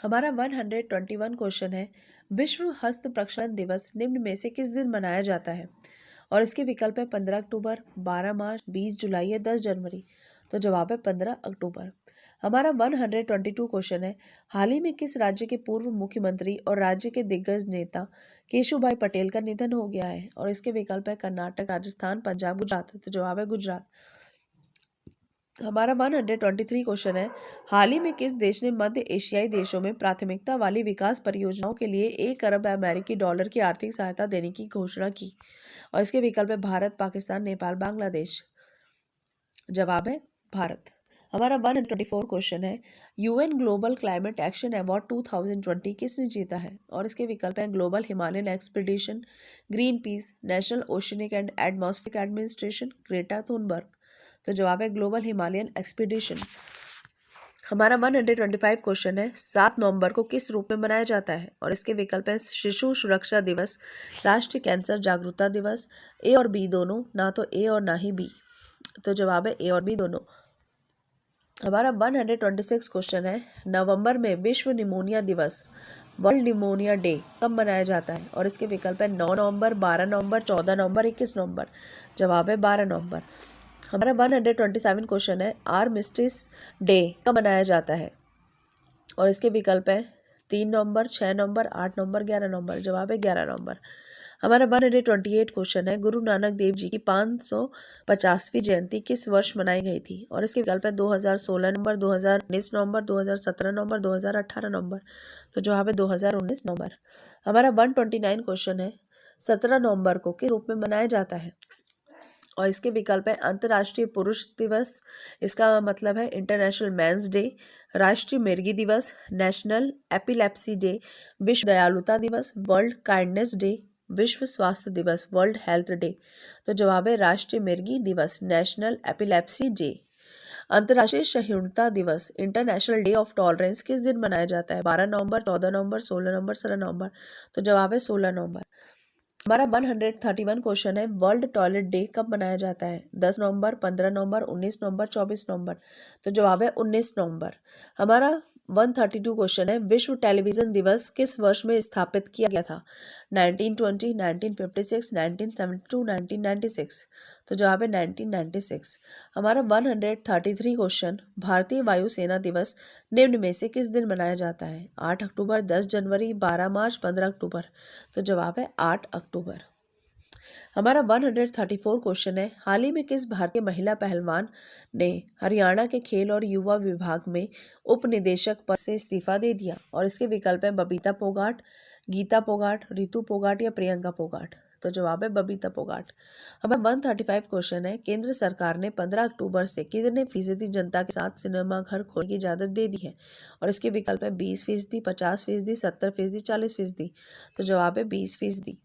हमारा 121 क्वेश्चन है, विश्व हस्त प्रक्षालन दिवस निम्न में से किस दिन मनाया जाता है? और इसके विकल्प है 15 अक्टूबर, 12 मार्च, 20 जुलाई या 10 जनवरी। तो जवाब है 15 अक्टूबर। हमारा 122 क्वेश्चन है, हाल ही में किस राज्य के पूर्व मुख्यमंत्री और राज्य के दिग्गज नेता केशुभाई पटेल का निधन हो गया है? और इसके विकल्प है कर्नाटक, राजस्थान, पंजाब, गुजरात। तो जवाब है गुजरात। हमारा 123 क्वेश्चन है, हाल ही में किस देश ने मध्य एशियाई देशों में प्राथमिकता वाली विकास परियोजनाओं के लिए 1 अरब अमेरिकी डॉलर की आर्थिक सहायता देने की घोषणा की? और इसके विकल्प है भारत, पाकिस्तान, नेपाल, बांग्लादेश। जवाब है भारत। हमारा 124 क्वेश्चन है, UN global climate action award 2020 किसने जीता है? और इसके विकल्प हैं global Himalayan expedition, green peas, national oceanic and atmospheric administration, Greta Thunberg. तो जवाब है ग्लोबल हिमालयन एक्सपीडिशन। हमारा 125 क्वेश्चन है, 7 नवंबर को किस रूप में मनाया जाता है? और इसके विकल्प हैं शिशु सुरक्षा दिवस, राष्ट्रीय कैंसर जागरूकता दिवस, ए और बी दोनों, ना तो ए और ना ही बी। तो जवाब है ए और बी दोनों। हमारा 126 क्वेश्चन है, नवंबर में विश्व निमोनिया दिवस, वर्ल्ड निमोनिया डे कब मनाया जाता है? और इसके विकल्प है 9 नवंबर, 12 नवंबर, 14 नवंबर, 21 नवंबर। जवाब है 12 नवंबर। हमारा 127 क्वेश्चन है, आर्मिस्टिस डे कब मनाया जाता है? और इसके विकल्प है 3 नवंबर, 6 नवंबर, 8 नवंबर, 11 नवंबर। जवाब है 11 नवंबर। हमारा 128 क्वेश्चन है, गुरु नानक देव जी की 550वीं जयंती किस वर्ष मनाई गई थी? और इसके विकल्प है 2016 नवंबर, 2019 नवंबर, 2017 नवंबर, 2018 नवंबर। तो जवाब है 2019 नवंबर। हमारा 129 क्वेश्चन है, 17 नवंबर को किस रूप में मनाया जाता है? और इसके विकल्प है अंतर्राष्ट्रीय पुरुष दिवस, इसका मतलब है इंटरनेशनल मेंस डे, राष्ट्रीय मिर्गी दिवस, नेशनल एपिलेप्सी डे, विश्व दयालुता दिवस, वर्ल्ड काइंडनेस डे, विश्व स्वास्थ्य दिवस, वर्ल्ड हेल्थ डे। तो जवाब है राष्ट्रीय मिर्गी दिवस, नेशनल एपिलेप्सी डे। अंतर्राष्ट्रीय सहिष्णुता दिवस, इंटरनेशनल डे ऑफ टॉलरेंस किस दिन मनाया जाता है? 12 नवंबर, 14 नवंबर, 16 नवंबर, 17 नवंबर। तो जवाब है 16 नवंबर। हमारा 131 क्वेश्चन है, वर्ल्ड टॉयलेट डे कब मनाया जाता है? 10 नवंबर, 15 नवंबर, 19 नवंबर, 24 नवंबर। तो जवाब है 19 नवंबर। हमारा 132 क्वेश्चन है, विश्व टेलीविजन दिवस किस वर्ष में स्थापित किया गया था? 1920, 1956, 1972, 1996। तो जवाब है 1996। हमारा 133 क्वेश्चन, भारतीय वायुसेना दिवस निम्न में से किस दिन मनाया जाता है? 8 अक्टूबर, 10 जनवरी, 12 मार्च, 15 अक्टूबर। तो जवाब है 8 अक्टूबर। हमारा 134 क्वेश्चन है, हाल ही में किस भारतीय महिला पहलवान ने हरियाणा के खेल और युवा विभाग में उप निदेशक पद से इस्तीफा दे दिया? और इसके विकल्प हैं बबीता फोगाट, गीता फोगाट, रितु फोगाट या प्रियंका फोगाट। तो जवाब है बबीता फोगाट। हमें 135 क्वेश्चन है, केंद्र सरकार ने 15 अक्टूबर से कितने फीसदी जनता के साथ सिनेमा घर खोलने की इजाजत दे दी है? और इसके विकल्प है 20%, 50%, 70%, 40%। तो जवाब है 20%।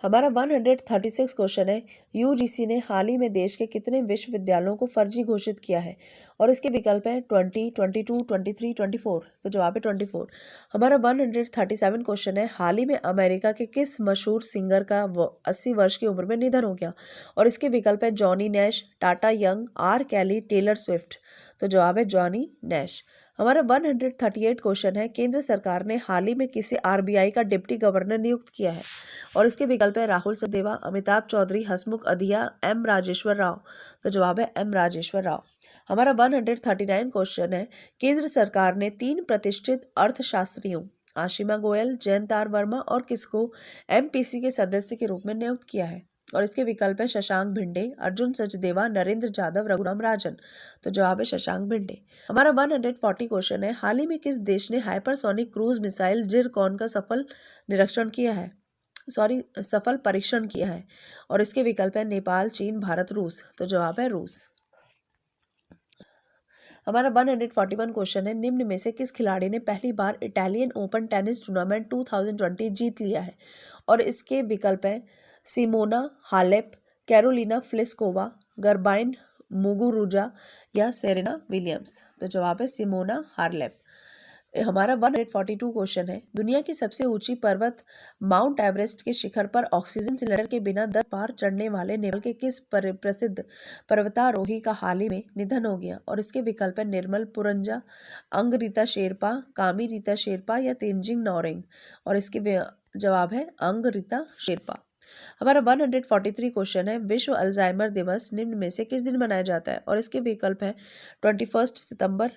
हमारा 136 क्वेश्चन है, यूजीसी ने हाल ही में देश के कितने विश्वविद्यालयों को फर्जी घोषित किया है? और इसके विकल्प हैं 20, 22, 23, 24। तो जवाब है 24। हमारा 137 क्वेश्चन है, हाल ही में अमेरिका के किस मशहूर सिंगर का 80 वर्ष की उम्र में निधन हो गया? और इसके विकल्प है Johnny Nash, Tata Young, R Kelly, Taylor Swift. तो जवाब है जॉनी नैश। हमारा 138 क्वेश्चन है, केंद्र सरकार ने हाल ही में किसे आरबीआई का डिप्टी गवर्नर नियुक्त किया है? और इसके विकल्प है राहुल सचदेवा, अमिताभ चौधरी, हसमुख अधिया, एम राजेश्वर राव। तो जवाब है एम राजेश्वर राव। हमारा 139 क्वेश्चन है, केंद्र सरकार ने 3 प्रतिष्ठित अर्थशास्त्रियों आशिमा गोयल, जयंत आर वर्मा और किसको एमपीसी के सदस्य के रूप में नियुक्त किया है? और इसके विकल्प है शशांक भिंडे, अर्जुन सचदेवा, नरेंद्र जाधव, रघुराम राजन। तो जवाब है शशांक भिंडे। हमारा 140 क्वेश्चन है, हाल ही में किस देश ने हाइपरसोनिक क्रूज मिसाइल जिरकॉन का सफल परीक्षण किया है? और इसके विकल्प है नेपाल, चीन, भारत, रूस। तो जवाब है रूस। हमारा 141 क्वेश्चन है, निम्न में से किस खिलाड़ी ने पहली बार इटालियन ओपन टेनिस टूर्नामेंट 2020 जीत लिया है? और इसके विकल्प हैं सिमोना हालेप, कैरोलिना फ्लिस्कोवा, गर्बाइन मुगुरुजा या सेरेना विलियम्स। तो जवाब है सिमोना हार्लेप। हमारा 142 क्वेश्चन है, दुनिया की सबसे ऊंची पर्वत माउंट एवरेस्ट के शिखर पर ऑक्सीजन सिलेंडर के बिना 10 बार चढ़ने वाले नेपाल के किस प्रसिद्ध पर्वतारोही का हाल ही में निधन हो गया? और इसके विकल्प है निर्मल पुरंजा, अंग रीता शेरपा, कामी रीता शेरपा या तेंजिंग नोरेंग। और इसके जवाब है अंग रीता शेरपा। हमारा 143 क्वेश्चन है, विश्व अल्जाइमर दिवस निम्न में से किस दिन मनाया जाता है? और इसके विकल्प है 21 सितंबर,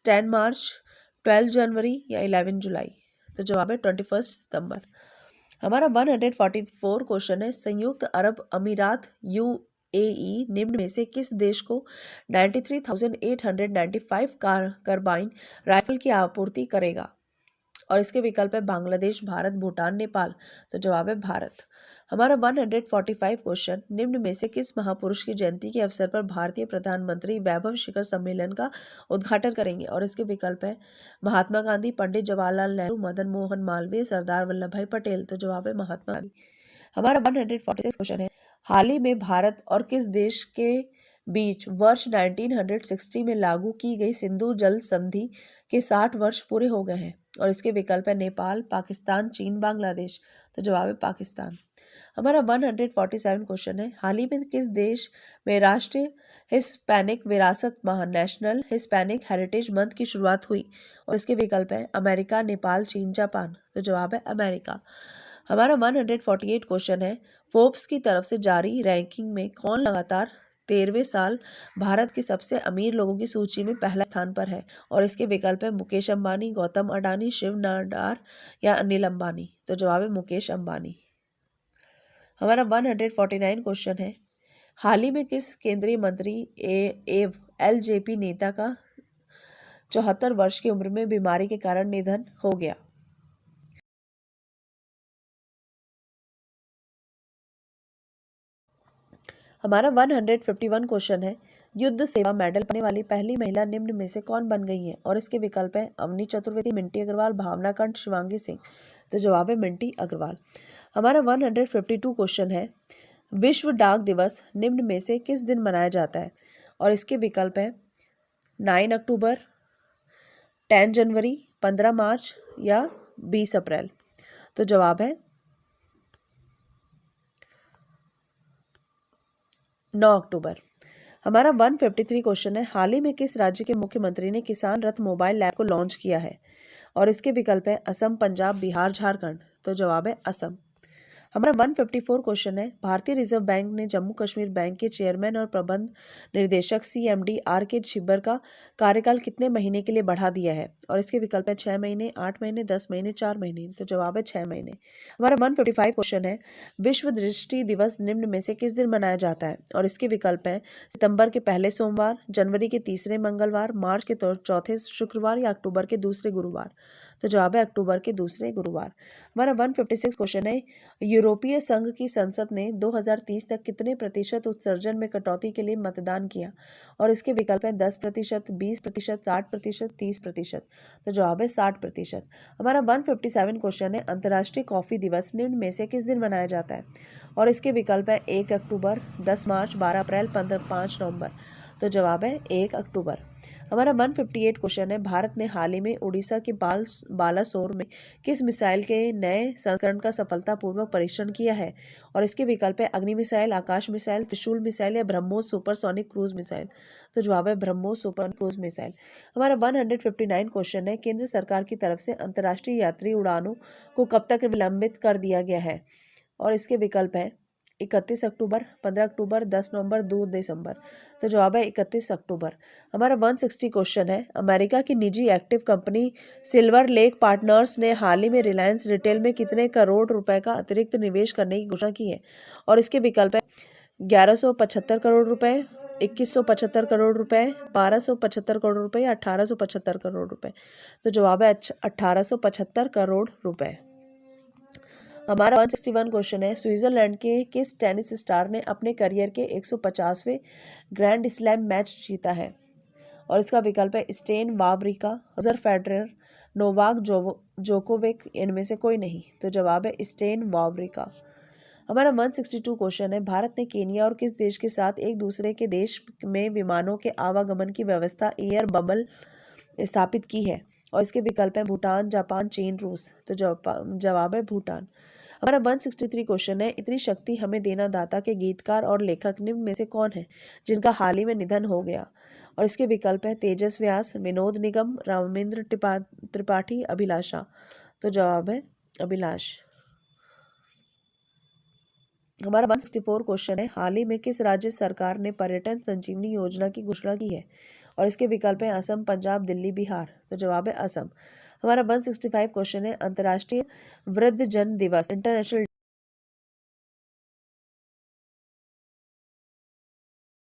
10 मार्च, 12 जनवरी या 11 जुलाई। तो जवाब है 21 सितंबर। हमारा 144 क्वेश्चन है, संयुक्त अरब अमीरात यूएई निम्न में से किस देश को 93,895 कार्बाइन राइफल की आपूर्ति करेगा? और इसके विकल्प है बांग्लादेश, भारत, भूटान, नेपाल। तो जवाब है भारत। हमारा 145 क्वेश्चन, निम्न में से किस महापुरुष की जयंती के अवसर पर भारतीय प्रधानमंत्री वैभव शिखर सम्मेलन का उद्घाटन करेंगे? और इसके विकल्प है महात्मा गांधी, पंडित जवाहरलाल नेहरू, मदन मोहन मालवीय, सरदार वल्लभ भाई पटेल। तो जवाब है महात्मा गांधी। हमारा 146 क्वेश्चन है, हाल ही में भारत और किस देश के बीच वर्ष 1960 में लागू की गई सिंधु जल संधि के 60 वर्ष पूरे हो गए हैं? और इसके विकल्प है नेपाल, पाकिस्तान, चीन, बांग्लादेश। तो जवाब है पाकिस्तान। हमारा 147 क्वेश्चन है, हाल ही में किस देश में राष्ट्रीय हिस्पैनिक विरासत माह नेशनल हिस्पैनिक हेरिटेज मंथ की शुरुआत हुई? और इसके विकल्प है अमेरिका, नेपाल, चीन, जापान। तो जवाब है अमेरिका। हमारा 148 क्वेश्चन है, फोर्ब्स की तरफ से जारी रैंकिंग में कौन लगातार 13वें साल भारत के सबसे अमीर लोगों की सूची में पहला स्थान पर है? और इसके विकल्प है मुकेश अंबानी, गौतम अडानी, शिव नाडार या अनिल अंबानी। तो जवाब है मुकेश अंबानी। हमारा 149 क्वेश्चन है, हाल ही में किस केंद्रीय मंत्री एलजेपी नेता का 74 वर्ष की उम्र में बीमारी के कारण निधन हो गया? हमारा 151 क्वेश्चन है, युद्ध सेवा मेडल पाने वाली पहली महिला निम्न में से कौन बन गई है? और इसके विकल्प है अवनी चतुर्वेदी, मिंटी अग्रवाल, भावना कंठ, शिवांगी सिंह। तो जवाब है मिंटी अग्रवाल। हमारा 152 क्वेश्चन है, विश्व डाक दिवस निम्न में से किस दिन मनाया जाता है? और इसके विकल्प है 9 अक्टूबर, 10 जनवरी, 15 मार्च या 20 अप्रैल। तो जवाब है 9 अक्टूबर। हमारा 153 क्वेश्चन है, हाल ही में किस राज्य के मुख्यमंत्री ने किसान रथ मोबाइल ऐप को लॉन्च किया है? और इसके विकल्प है असम, पंजाब, बिहार, झारखंड। तो जवाब है असम। हमारा 154 क्वेश्चन है, भारतीय रिजर्व बैंक ने जम्मू कश्मीर बैंक के चेयरमैन और प्रबंध निर्देशक सीएमडी आर के छिब्बर का कार्यकाल कितने महीने के लिए बढ़ा दिया है? और इसके विकल्प है 6 महीने, 8 महीने, 10 महीने, 4 महीने। तो जवाब है 6 महीने। हमारा 155 क्वेश्चन है, विश्व दृष्टि दिवस निम्न में से किस दिन मनाया जाता है? और इसके विकल्प है सितंबर के पहले सोमवार, जनवरी के तीसरे मंगलवार, मार्च के चौथे शुक्रवार या अक्टूबर के दूसरे गुरुवार। तो जवाब है अक्टूबर के दूसरे गुरुवार। हमारा 156 क्वेश्चन है, यूरोपीय संघ की संसद ने 2030 तक कितने प्रतिशत उत्सर्जन में कटौती के लिए मतदान किया? और इसके विकल्प हैं 10%, 20%, 60%, 30%। तो जवाब है 60%। हमारा 157 क्वेश्चन है, अंतर्राष्ट्रीय कॉफी दिवस निम्न में से किस दिन मनाया जाता है? और इसके विकल्प है 1 अक्टूबर, 10 मार्च, 12 अप्रैल, 5 नवंबर। तो जवाब है 1 अक्टूबर। हमारा 158 क्वेश्चन है, भारत ने हाल ही में उड़ीसा के बालासोर में किस मिसाइल के नए संस्करण का सफलतापूर्वक परीक्षण किया है? और इसके विकल्प है अग्नि मिसाइल, आकाश मिसाइल, त्रिशूल मिसाइल या ब्रह्मोस सुपरसोनिक क्रूज मिसाइल। तो जवाब है ब्रह्मोस सुपर क्रूज मिसाइल। हमारा 159 क्वेश्चन है, केंद्र सरकार की तरफ से अंतर्राष्ट्रीय यात्री उड़ानों को कब तक विलंबित कर दिया गया है? और इसके विकल्प है 31 अक्टूबर, 15 अक्टूबर, 10 नवंबर, 2 दिसंबर। तो जवाब है 31 अक्टूबर। हमारा 160 क्वेश्चन है, अमेरिका की निजी active company silver lake partners ने हाल ही में रिलायंस रिटेल में कितने करोड़ रुपए का अतिरिक्त निवेश करने की घोषणा की है? और इसके विकल्प है 1175 करोड़ रुपए, 2175 करोड़ रुपए, 1275 करोड़ रुपए या 1875 करोड़ रुपए। तो जवाब है 1875 करोड़ रुपए। हमारा 161 क्वेश्चन है, स्विट्जरलैंड के किस टेनिस स्टार ने अपने करियर के 150वें ग्रैंड स्लैम मैच जीता है? और इसका विकल्प है Stan Wawrinka, Roger Federer, Novak Djokovic, इनमें से कोई नहीं। तो जवाब है स्टेन वावरिका। हमारा 162 क्वेश्चन है, भारत ने केनिया और किस देश के साथ एक दूसरे के देश में विमानों के आवागमन की व्यवस्था एयर बबल स्थापित की है? और इसके विकल्प हैं भूटान, जापान, चीन, रूस। तो जवाब है भूटान। हमारा 163 क्वेश्चन है, इतनी शक्ति हमें देना दाता के गीतकार और लेखक निम्न में से कौन है जिनका हाल ही में निधन हो गया? और इसके विकल्प हैं तेजस व्यास, विनोद निगम, रामेंद्र त्रिपाठी, अभिलाषा। तो जवाब है अभिलाष। हमारा 164 क्वेश्चन है, हाल ही में किस राज्य सरकार ने पर्यटन संजीवनी योजना की घोषणा की है? और इसके विकल्प हैं असम, पंजाब, दिल्ली, बिहार। तो जवाब है असम। हमारा 165 क्वेश्चन है, अंतर्राष्ट्रीय वृद्धजन दिवस इंटरनेशनल